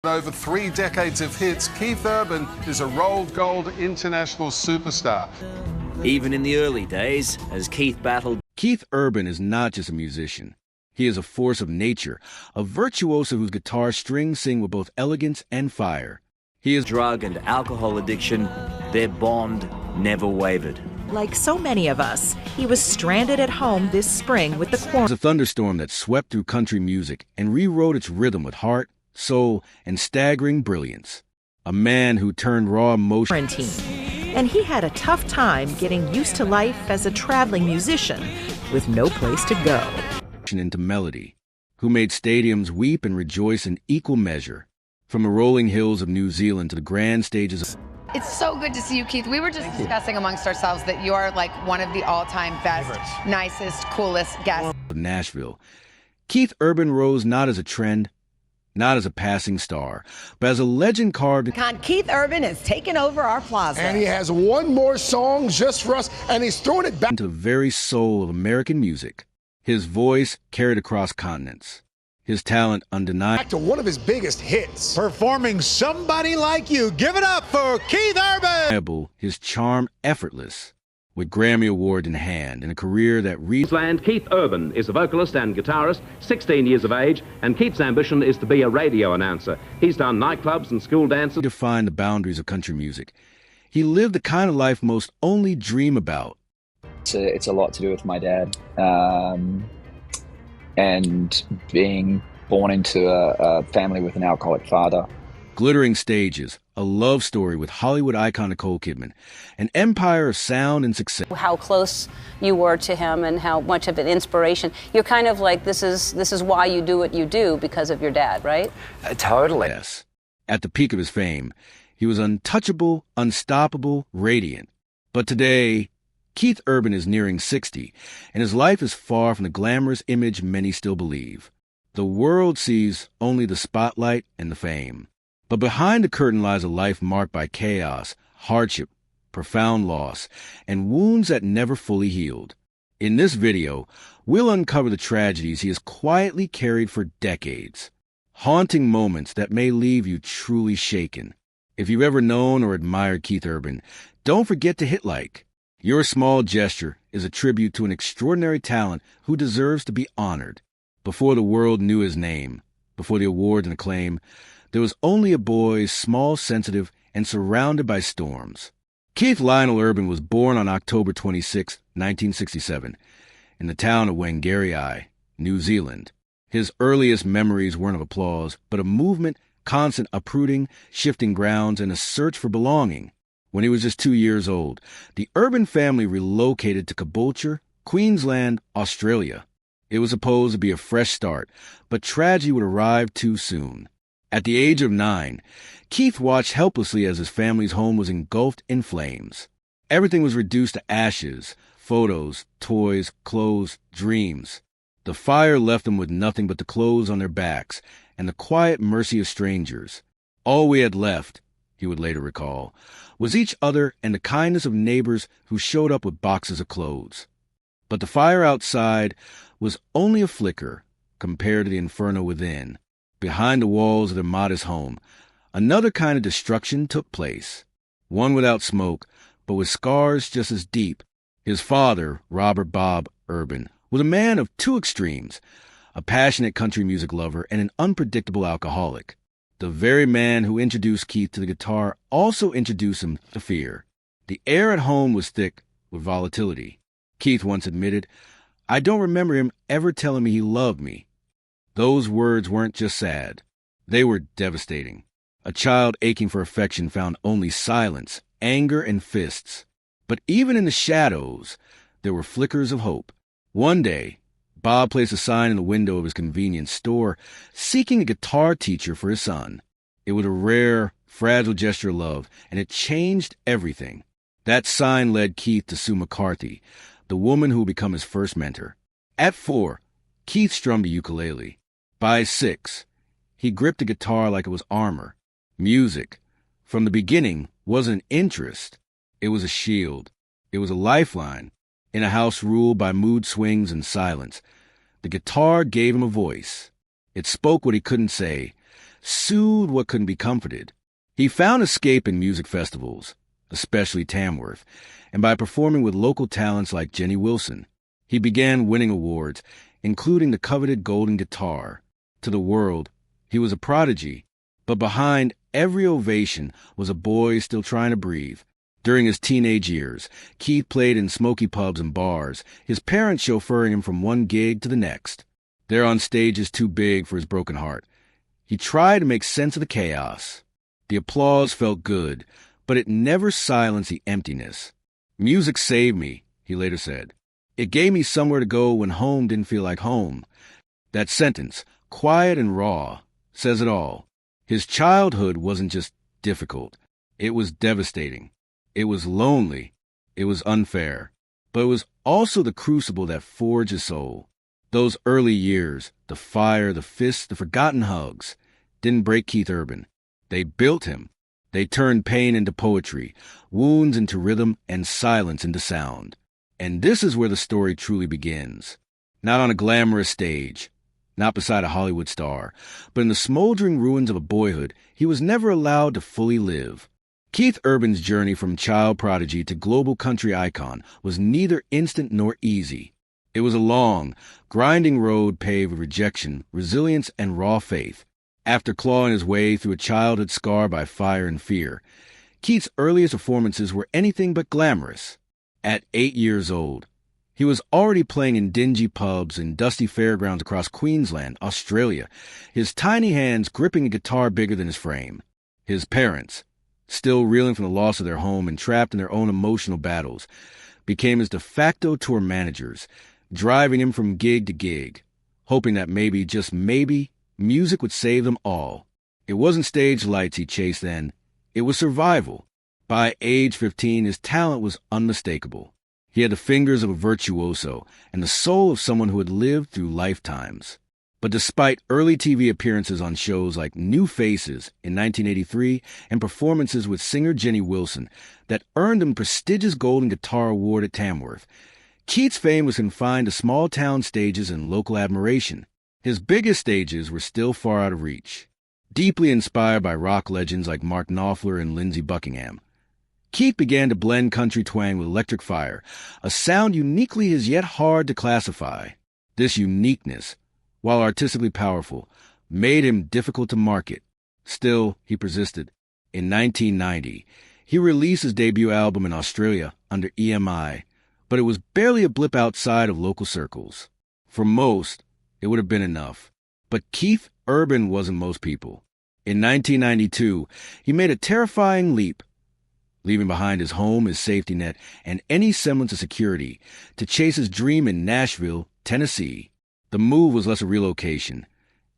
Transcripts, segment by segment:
Over 3 decades of hits, Keith Urban is a rolled gold international superstar. Even in the early days, as Keith battled... Keith Urban is not just a musician. He is a force of nature, a virtuoso whose guitar strings sing with both elegance and fire. He is drug and alcohol addiction, their bond never wavered. Like so many of us, he was stranded at home this spring with the quarantine. It was a thunderstorm that swept through country music and rewrote its rhythm with heart, soul, and staggering brilliance. A man who turned raw emotion. And he had a tough time getting used to life as a traveling musician with no place to go. Into melody, who made stadiums weep and rejoice in equal measure, from the rolling hills of New Zealand to the grand stages of... It's so good to see you, Keith. We were just discussing amongst ourselves that you are like one of the all-time best, nicest, coolest guests. Of Nashville. Keith Urban rose not as a trend, not as a passing star, but as a legend carved... Keith Urban has taken over our plaza. And he has one more song just for us, and he's throwing it back into the very soul of American music. His voice carried across continents. His talent undeniable. Back to one of his biggest hits. Performing Somebody Like You. Give it up for Keith Urban! His charm effortless. With Grammy Award in hand, and a career that Queensland, Keith Urban is a vocalist and guitarist, 16 years of age, and Keith's ambition is to be a radio announcer. He's done nightclubs and school dances. Defined the boundaries of country music. He lived the kind of life most only dream about. It's a lot to do with my dad, and being born into a family with an alcoholic father. Glittering stages, a love story with Hollywood icon Nicole Kidman, an empire of sound and success. How close you were to him and how much of an inspiration. You're kind of like, this is why you do what you do, because of your dad, right? Totally. Yes. At the peak of his fame, he was untouchable, unstoppable, radiant. But today, Keith Urban is nearing 60, and his life is far from the glamorous image many still believe. The world sees only the spotlight and the fame. But behind the curtain lies a life marked by chaos, hardship, profound loss, and wounds that never fully healed. In this video, we'll uncover the tragedies he has quietly carried for decades. Haunting moments that may leave you truly shaken. If you've ever known or admired Keith Urban, don't forget to hit like. Your small gesture is a tribute to an extraordinary talent who deserves to be honored. Before the world knew his name, before the awards and acclaim, there was only a boy, small, sensitive, and surrounded by storms. Keith Lionel Urban was born on October 26, 1967, in the town of Whangarei, New Zealand. His earliest memories weren't of applause, but of movement, constant uprooting, shifting grounds, and a search for belonging. When he was just 2 years old, the Urban family relocated to Caboolture, Queensland, Australia. It was supposed to be a fresh start, but tragedy would arrive too soon. At the age of 9, Keith watched helplessly as his family's home was engulfed in flames. Everything was reduced to ashes, photos, toys, clothes, dreams. The fire left them with nothing but the clothes on their backs and the quiet mercy of strangers. All we had left, he would later recall, was each other and the kindness of neighbors who showed up with boxes of clothes. But the fire outside was only a flicker compared to the inferno within. Behind the walls of their modest home, another kind of destruction took place. One without smoke, but with scars just as deep. His father, Robert Bob Urban, was a man of two extremes, a passionate country music lover and an unpredictable alcoholic. The very man who introduced Keith to the guitar also introduced him to fear. The air at home was thick with volatility. Keith once admitted, "I don't remember him ever telling me he loved me." Those words weren't just sad. They were devastating. A child aching for affection found only silence, anger, and fists. But even in the shadows, there were flickers of hope. One day, Bob placed a sign in the window of his convenience store, seeking a guitar teacher for his son. It was a rare, fragile gesture of love, and it changed everything. That sign led Keith to Sue McCarthy, the woman who would become his first mentor. At 4, Keith strummed a ukulele. By 6, he gripped the guitar like it was armor. Music, from the beginning, wasn't an interest. It was a shield. It was a lifeline. In a house ruled by mood swings and silence, the guitar gave him a voice. It spoke what he couldn't say, soothed what couldn't be comforted. He found escape in music festivals, especially Tamworth, and by performing with local talents like Jenny Wilson. He began winning awards, including the coveted Golden Guitar. To the world, he was a prodigy, but behind every ovation was a boy still trying to breathe. During his teenage years, Keith played in smoky pubs and bars, his parents chauffeuring him from one gig to the next. There on stages too big for his broken heart. He tried to make sense of the chaos. The applause felt good, but it never silenced the emptiness. "Music saved me," he later said. "It gave me somewhere to go when home didn't feel like home." That sentence, quiet and raw, says it all. His childhood wasn't just difficult. It was devastating. It was lonely. It was unfair. But it was also the crucible that forged his soul. Those early years, the fire, the fists, the forgotten hugs, didn't break Keith Urban. They built him. They turned pain into poetry, wounds into rhythm, and silence into sound. And this is where the story truly begins. Not on a glamorous stage, not beside a Hollywood star, but in the smoldering ruins of a boyhood he was never allowed to fully live. Keith Urban's journey from child prodigy to global country icon was neither instant nor easy. It was a long, grinding road paved with rejection, resilience, and raw faith. After clawing his way through a childhood scarred by fire and fear, Keith's earliest performances were anything but glamorous. At 8 years old, he was already playing in dingy pubs and dusty fairgrounds across Queensland, Australia, his tiny hands gripping a guitar bigger than his frame. His parents, still reeling from the loss of their home and trapped in their own emotional battles, became his de facto tour managers, driving him from gig to gig, hoping that maybe, just maybe, music would save them all. It wasn't stage lights he chased then. It was survival. By age 15, his talent was unmistakable. He had the fingers of a virtuoso and the soul of someone who had lived through lifetimes. But despite early TV appearances on shows like New Faces in 1983 and performances with singer Jenny Wilson that earned him prestigious Golden Guitar Award at Tamworth, Keith's fame was confined to small-town stages and local admiration. His biggest stages were still far out of reach. Deeply inspired by rock legends like Mark Knopfler and Lindsey Buckingham, Keith began to blend country twang with electric fire, a sound uniquely his yet hard to classify. This uniqueness, while artistically powerful, made him difficult to market. Still, he persisted. In 1990, he released his debut album in Australia under EMI, but it was barely a blip outside of local circles. For most, it would have been enough. But Keith Urban wasn't most people. In 1992, he made a terrifying leap, leaving behind his home, his safety net, and any semblance of security, to chase his dream in Nashville, Tennessee. The move was less a relocation,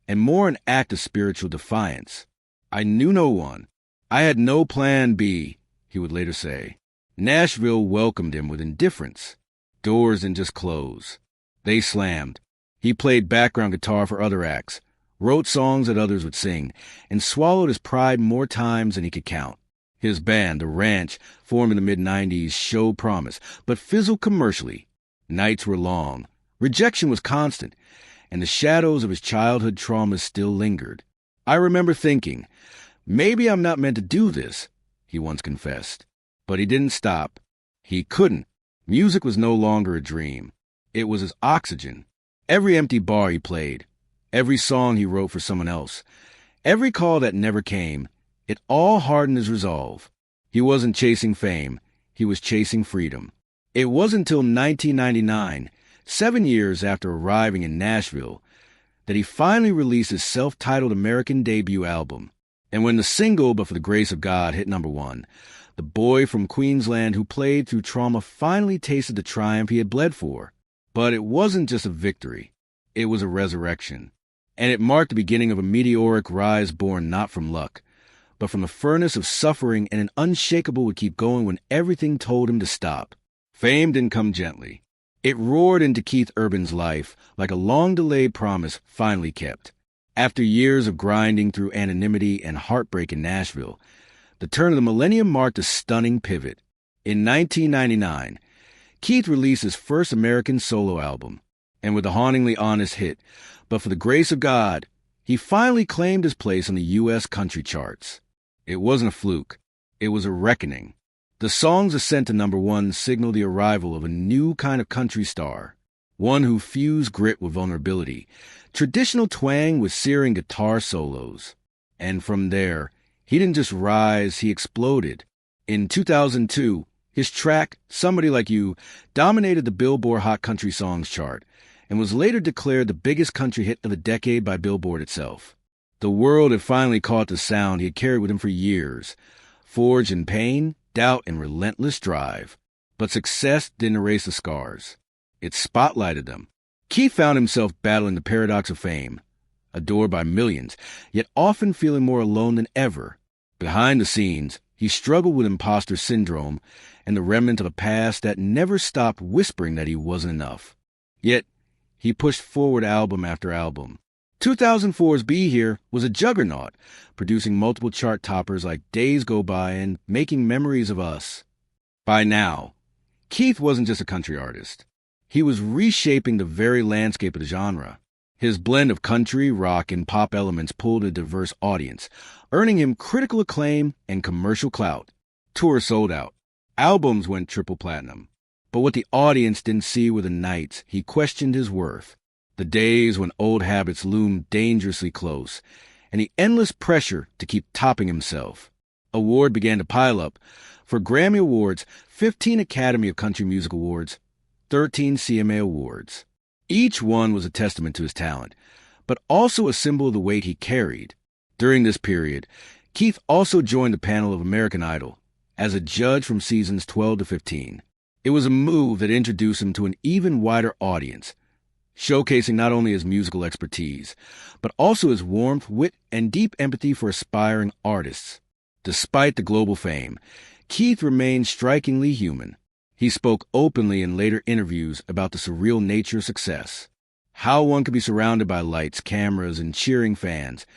and more an act of spiritual defiance. "I knew no one. I had no plan B," he would later say. Nashville welcomed him with indifference. Doors didn't just close. They slammed. He played background guitar for other acts, wrote songs that others would sing, and swallowed his pride more times than he could count. His band, The Ranch, formed in the mid-90s, showed promise, but fizzled commercially. Nights were long. Rejection was constant, and the shadows of his childhood traumas still lingered. "I remember thinking, maybe I'm not meant to do this," he once confessed. But he didn't stop. He couldn't. Music was no longer a dream. It was his oxygen. Every empty bar he played, every song he wrote for someone else, every call that never came, it all hardened his resolve. He wasn't chasing fame. He was chasing freedom. It wasn't until 1999, 7 years after arriving in Nashville, that he finally released his self-titled American debut album. And when the single, But for the Grace of God, hit #1, the boy from Queensland who played through trauma finally tasted the triumph he had bled for. But it wasn't just a victory. It was a resurrection. And it marked the beginning of a meteoric rise born not from luck, but from the furnace of suffering, and an unshakable would keep going when everything told him to stop. Fame didn't come gently. It roared into Keith Urban's life like a long-delayed promise finally kept. After years of grinding through anonymity and heartbreak in Nashville, the turn of the millennium marked a stunning pivot. In 1999, Keith released his first American solo album, and with the hauntingly honest hit, But for the Grace of God, he finally claimed his place on the U.S. country charts. It wasn't a fluke. It was a reckoning. The song's ascent to #1 signaled the arrival of a new kind of country star, one who fused grit with vulnerability, traditional twang with searing guitar solos. And from there, he didn't just rise, he exploded. In 2002, his track, Somebody Like You, dominated the Billboard Hot Country Songs chart and was later declared the biggest country hit of the decade by Billboard itself. The world had finally caught the sound he had carried with him for years, forged in pain, doubt, and relentless drive. But success didn't erase the scars. It spotlighted them. Keith found himself battling the paradox of fame, adored by millions, yet often feeling more alone than ever. Behind the scenes, he struggled with imposter syndrome and the remnant of a past that never stopped whispering that he wasn't enough. Yet, he pushed forward album after album. 2004's Be Here was a juggernaut, producing multiple chart toppers like Days Go By and Making Memories of Us. By now, Keith wasn't just a country artist. He was reshaping the very landscape of the genre. His blend of country, rock, and pop elements pulled a diverse audience, earning him critical acclaim and commercial clout. Tours sold out. Albums went triple platinum. But what the audience didn't see were the nights he questioned his worth, the days when old habits loomed dangerously close, and the endless pressure to keep topping himself. Award began to pile up. For Grammy Awards, 15 Academy of Country Music Awards, 13 CMA Awards. Each one was a testament to his talent, but also a symbol of the weight he carried. During this period, Keith also joined the panel of American Idol as a judge from seasons 12 to 15. It was a move that introduced him to an even wider audience, showcasing not only his musical expertise, but also his warmth, wit, and deep empathy for aspiring artists. Despite the global fame, Keith remained strikingly human. He spoke openly in later interviews about the surreal nature of success, how one could be surrounded by lights, cameras, and cheering fans,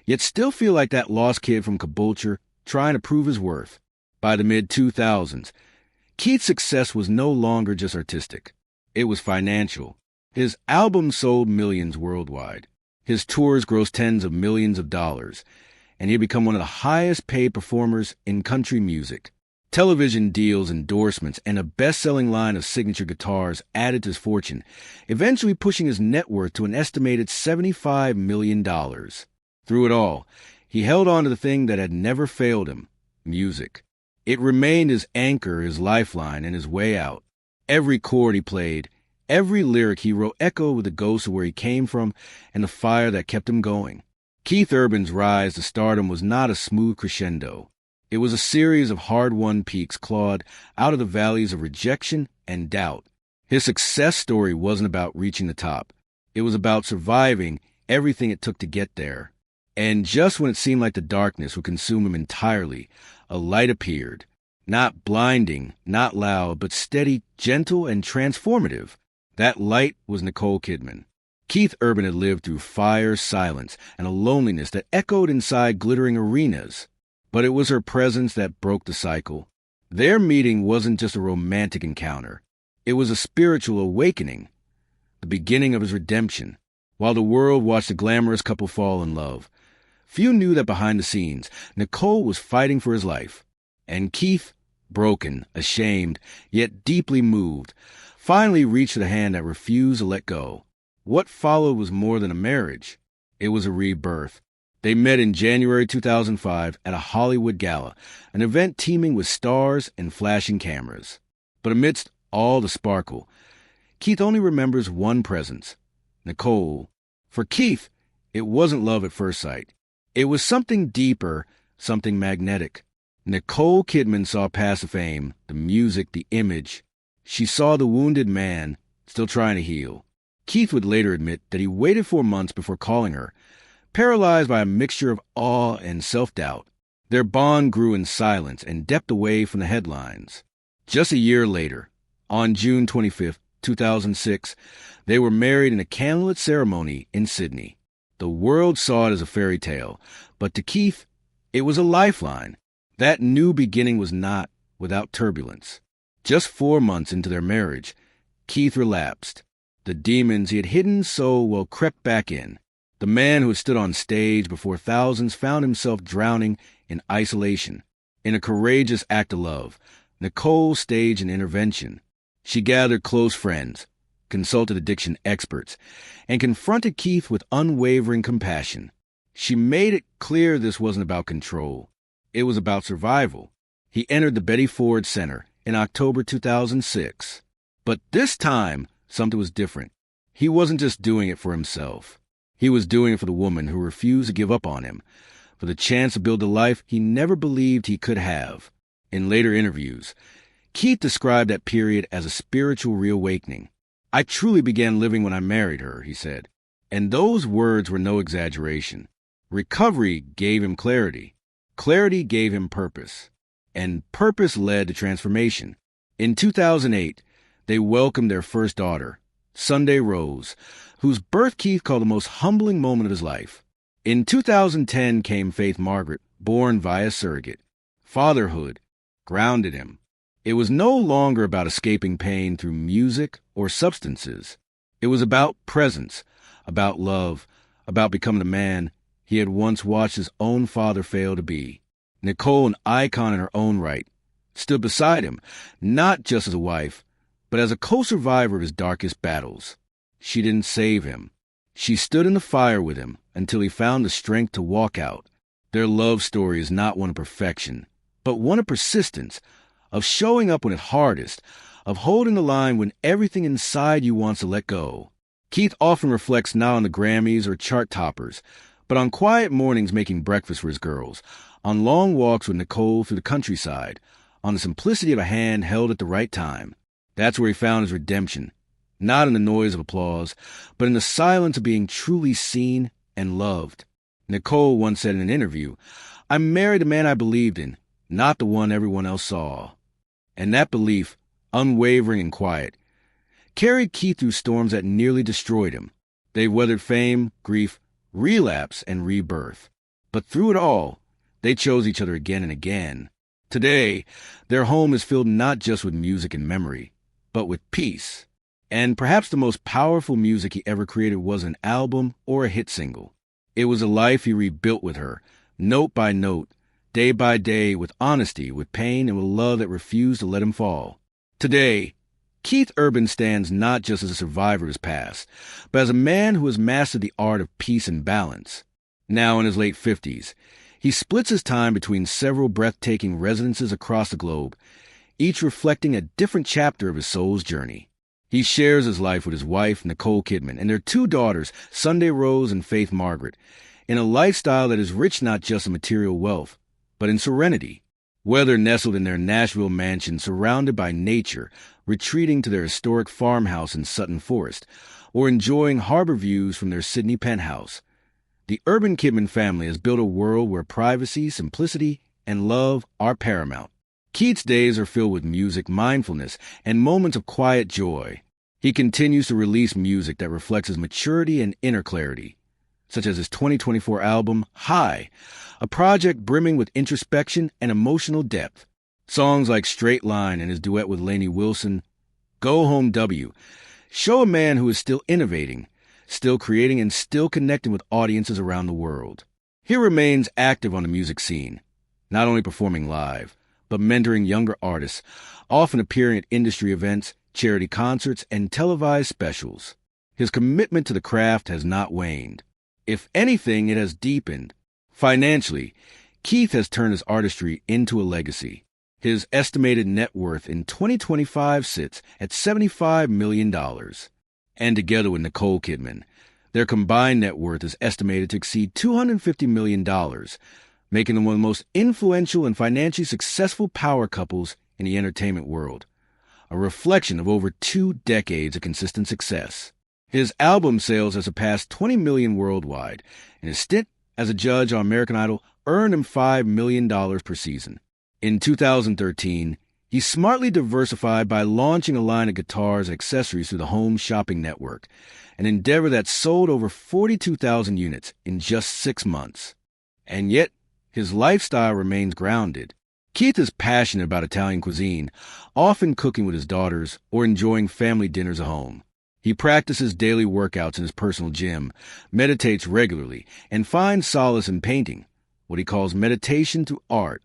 yet still feel like that lost kid from Caboolture trying to prove his worth. By the mid-2000s, Keith's success was no longer just artistic. It was financial. His albums sold millions worldwide. His tours grossed tens of millions of dollars, and he had become one of the highest-paid performers in country music. Television deals, endorsements, and a best-selling line of signature guitars added to his fortune, eventually pushing his net worth to an estimated $75 million. Through it all, he held on to the thing that had never failed him, music. It remained his anchor, his lifeline, and his way out. Every chord he played, every lyric he wrote echoed with the ghost of where he came from and the fire that kept him going. Keith Urban's rise to stardom was not a smooth crescendo. It was a series of hard-won peaks clawed out of the valleys of rejection and doubt. His success story wasn't about reaching the top. It was about surviving everything it took to get there. And just when it seemed like the darkness would consume him entirely, a light appeared. Not blinding, not loud, but steady, gentle, and transformative. That light was Nicole Kidman. Keith Urban had lived through fire, silence, and a loneliness that echoed inside glittering arenas. But it was her presence that broke the cycle. Their meeting wasn't just a romantic encounter. It was a spiritual awakening, the beginning of his redemption. While the world watched the glamorous couple fall in love, few knew that behind the scenes, Nicole was fighting for his life. And Keith, broken, ashamed, yet deeply moved, finally reached the hand that refused to let go. What followed was more than a marriage. It was a rebirth. They met in January 2005 at a Hollywood gala, an event teeming with stars and flashing cameras. But amidst all the sparkle, Keith only remembers one presence, Nicole. For Keith, it wasn't love at first sight. It was something deeper, something magnetic. Nicole Kidman saw past the fame, the music, the image. She saw the wounded man, still trying to heal. Keith would later admit that he waited 4 months before calling her, paralyzed by a mixture of awe and self-doubt. Their bond grew in silence and dipped away from the headlines. Just a year later, on June 25, 2006, they were married in a candlelit ceremony in Sydney. The world saw it as a fairy tale, but to Keith, it was a lifeline. That new beginning was not without turbulence. Just 4 months into their marriage, Keith relapsed. The demons he had hidden so well crept back in. The man who had stood on stage before thousands found himself drowning in isolation. In a courageous act of love, Nicole staged an intervention. She gathered close friends, consulted addiction experts, and confronted Keith with unwavering compassion. She made it clear this wasn't about control. It was about survival. He entered the Betty Ford Center in October 2006. But this time, something was different. He wasn't just doing it for himself. He was doing it for the woman who refused to give up on him, for the chance to build a life he never believed he could have. In later interviews, Keith described that period as a spiritual reawakening. "I truly began living when I married her," he said. And those words were no exaggeration. Recovery gave him clarity. Clarity gave him purpose. And purpose led to transformation. In 2008, they welcomed their first daughter, Sunday Rose, whose birth Keith called the most humbling moment of his life. In 2010 came Faith Margaret, born via surrogate. Fatherhood grounded him. It was no longer about escaping pain through music or substances. It was about presence, about love, about becoming the man he had once watched his own father fail to be. Nicole, an icon in her own right, stood beside him, not just as a wife, but as a co-survivor of his darkest battles. She didn't save him. She stood in the fire with him until he found the strength to walk out. Their love story is not one of perfection, but one of persistence, of showing up when it's hardest, of holding the line when everything inside you wants to let go. Keith often reflects not on the Grammys or chart toppers, but on quiet mornings making breakfast for his girls, on long walks with Nicole through the countryside, on the simplicity of a hand held at the right time. That's where he found his redemption, not in the noise of applause, but in the silence of being truly seen and loved. Nicole once said in an interview, "I married the man I believed in, not the one everyone else saw." And that belief, unwavering and quiet, carried Keith through storms that nearly destroyed him. They weathered fame, grief, relapse, and rebirth. But through it all, they chose each other again and again. Today, their home is filled not just with music and memory, but with peace. And perhaps the most powerful music he ever created wasn't an album or a hit single. It was a life he rebuilt with her, note by note, day by day, with honesty, with pain, and with love that refused to let him fall. Today, Keith Urban stands not just as a survivor of his past, but as a man who has mastered the art of peace and balance. Now in his late 50s, he splits his time between several breathtaking residences across the globe, each reflecting a different chapter of his soul's journey. He shares his life with his wife, Nicole Kidman, and their two daughters, Sunday Rose and Faith Margaret, in a lifestyle that is rich not just in material wealth, but in serenity. Whether nestled in their Nashville mansion surrounded by nature, retreating to their historic farmhouse in Sutton Forest, or enjoying harbor views from their Sydney penthouse, the Urban Kidman family has built a world where privacy, simplicity, and love are paramount. Keith's days are filled with music, mindfulness, and moments of quiet joy. He continues to release music that reflects his maturity and inner clarity, such as his 2024 album, High, a project brimming with introspection and emotional depth. Songs like Straight Line and his duet with Lainey Wilson, Go Home W, show a man who is still innovating, still creating, and still connecting with audiences around the world. He remains active on the music scene, not only performing live, but mentoring younger artists, often appearing at industry events, charity concerts, and televised specials. His commitment to the craft has not waned. If anything, it has deepened. Financially, Keith has turned his artistry into a legacy. His estimated net worth in 2025 sits at $75 million. And together with Nicole Kidman, their combined net worth is estimated to exceed $250 million, making them one of the most influential and financially successful power couples in the entertainment world, a reflection of over 2 decades of consistent success. His album sales have surpassed 20 million worldwide, and his stint as a judge on American Idol earned him $5 million per season. In 2013, he smartly diversified by launching a line of guitars and accessories through the Home Shopping Network, an endeavor that sold over 42,000 units in just 6 months. And yet, his lifestyle remains grounded. Keith is passionate about Italian cuisine, often cooking with his daughters or enjoying family dinners at home. He practices daily workouts in his personal gym, meditates regularly, and finds solace in painting, what he calls meditation through art.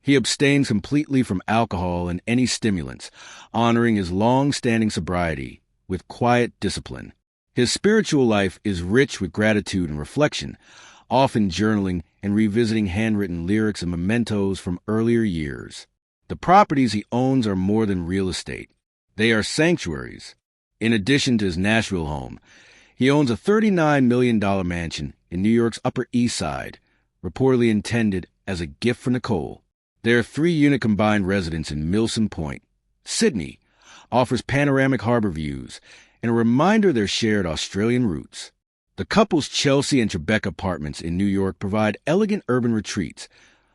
He abstains completely from alcohol and any stimulants, honoring his long-standing sobriety with quiet discipline. His spiritual life is rich with gratitude and reflection, often journaling and revisiting handwritten lyrics and mementos from earlier years. The properties he owns are more than real estate. They are sanctuaries. In addition to his Nashville home, he owns a $39 million mansion in New York's Upper East Side, reportedly intended as a gift for Nicole. Their 3-unit combined residence in Milsom Point, Sydney, offers panoramic harbor views and a reminder of their shared Australian roots. The couple's Chelsea and Tribeca apartments in New York provide elegant urban retreats,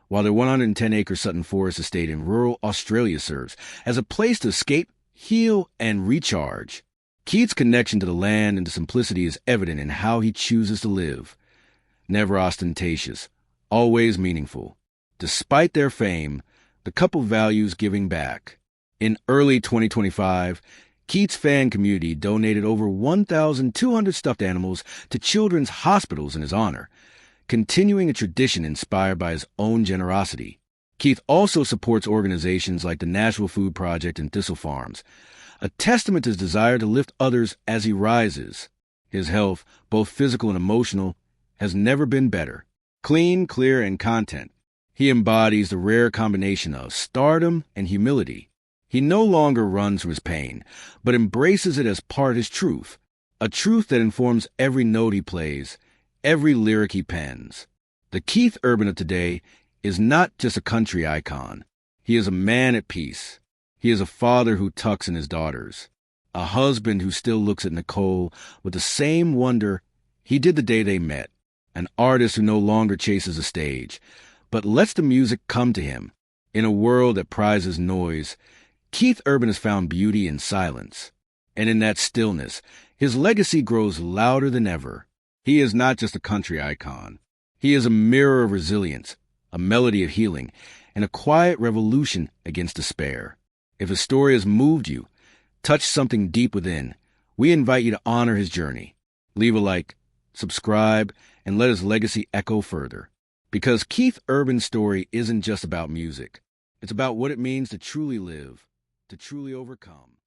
while their 110-acre Sutton Forest estate in rural Australia serves as a place to escape, heal, and recharge. Keith's connection to the land and to simplicity is evident in how he chooses to live. Never ostentatious, always meaningful. Despite their fame, the couple values giving back. In early 2025, Keith's fan community donated over 1,200 stuffed animals to children's hospitals in his honor, continuing a tradition inspired by his own generosity. Keith also supports organizations like the Nashville Food Project and Thistle Farms, a testament to his desire to lift others as he rises. His health, both physical and emotional, has never been better. Clean, clear, and content. He embodies the rare combination of stardom and humility. He no longer runs from his pain, but embraces it as part of his truth, a truth that informs every note he plays, every lyric he pens. The Keith Urban of today is not just a country icon. He is a man at peace. He is a father who tucks in his daughters, a husband who still looks at Nicole with the same wonder he did the day they met, an artist who no longer chases a stage, but lets the music come to him. In a world that prizes noise, Keith Urban has found beauty in silence, and in that stillness, his legacy grows louder than ever. He is not just a country icon. He is a mirror of resilience, a melody of healing, and a quiet revolution against despair. If his story has moved you, touched something deep within, we invite you to honor his journey. Leave a like, subscribe, and let his legacy echo further. Because Keith Urban's story isn't just about music. It's about what it means to truly live, to truly overcome.